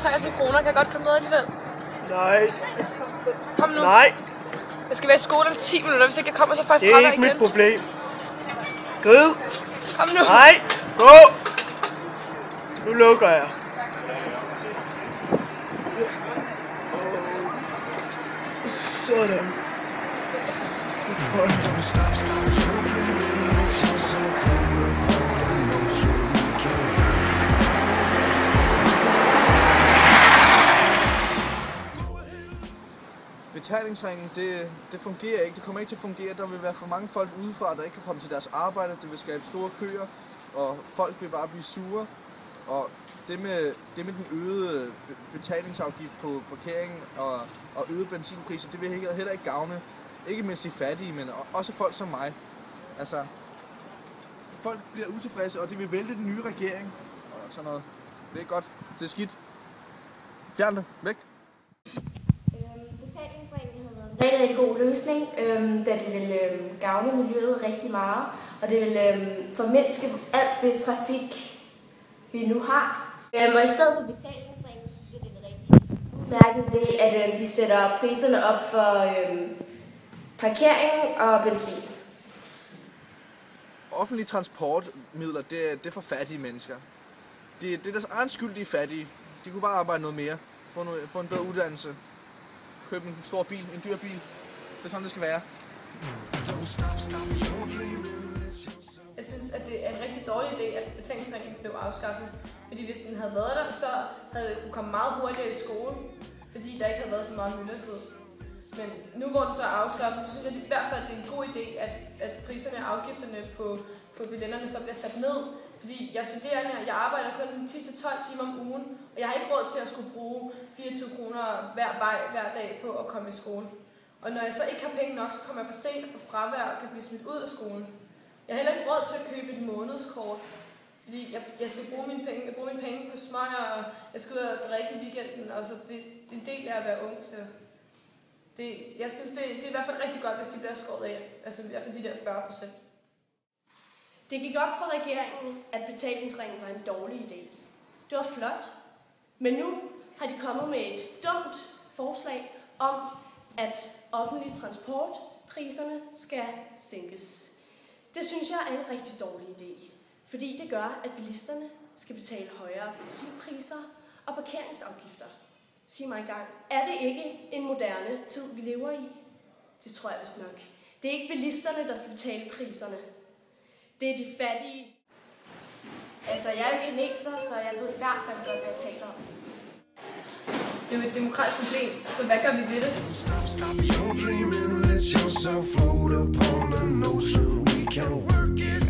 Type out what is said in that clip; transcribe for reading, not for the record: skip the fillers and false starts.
23 kroner. Kan jeg godt komme med alligevel? Nej. Kom nu. Nej. Jeg skal være i skole om 10 minutter, hvis ikke jeg kommer, så får jeg Det er fravær ikke igen. mit problem. Skriv. Kom nu. Nej. Gå. Nu lukker jeg. Sådan. Betalingsringen, det fungerer ikke. Det kommer ikke til at fungere. Der vil være for mange folk udefra, der ikke kan komme til deres arbejde. Det vil skabe store køer, og folk vil bare blive sure. Og det med den øgede betalingsafgift på parkering og øgede benzinpriser, det vil heller ikke gavne. Ikke mindst de fattige, men også folk som mig. Altså, folk bliver utilfredse, og de vil vælte den nye regering og sådan noget. Det er godt. Det er skidt. Fjern det. Væk. Betalingsringen havde været en rigtig god løsning, da det vil gavne miljøet rigtig meget, og det vil formindske alt det trafik, vi nu har. Og i stedet for betalingsringen, synes jeg, det er rigtig udmærket det, at de sætter priserne op for parkering og benzin. Offentlige transportmidler, det er for fattige mennesker. Det er deres egen skyld, de er fattige. De kunne bare arbejde noget mere, få en bedre uddannelse, købe en stor bil, en dyr bil. Det er sådan, det skal være. Jeg synes, at det er en rigtig dårlig idé, at betalingsringen blev afskaffet. Fordi hvis den havde været der, så havde det kunne komme meget hurtigere i skole, fordi der ikke havde været så meget myldretid. Men nu hvor den så er afskaffet, så synes jeg i hvert fald, at det er en god idé, at priserne og afgifterne på billetterne så bliver sat ned. Fordi jeg er studerende, og jeg arbejder kun 10-12 timer om ugen, og jeg har ikke råd til at skulle bruge 24 kroner hver dag på at komme i skole. Og når jeg så ikke har penge nok, så kommer jeg for sent for fravær og kan blive smidt ud af skolen. Jeg har heller ikke råd til at købe et månedskort, fordi jeg skal bruge mine penge. Jeg bruger mine penge på smøger, og jeg skal ud og drikke i weekenden, og så det er en del af at være ung til. Jeg synes, det er i hvert fald rigtig godt, hvis de bliver skåret af, altså i hvert fald de der 40%. Det gik op for regeringen, at betalingsringen var en dårlig idé. Det var flot, men nu har de kommet med et dumt forslag om, at offentlige transportpriserne skal sænkes. Det synes jeg er en rigtig dårlig idé, fordi det gør, at bilisterne skal betale højere benzinpriser og parkeringsafgifter. Sig mig engang, er det ikke en moderne tid, vi lever i? Det tror jeg vist nok. Det er ikke bilisterne, der skal betale priserne. Det er de fattige. Altså, jeg er jo kineser, så jeg ved i hvert fald godt, hvad jeg taler om. Det er jo et demokratisk problem, så hvad gør vi ved det? Stop your dreaming, let yourself float upon an ocean. We can work it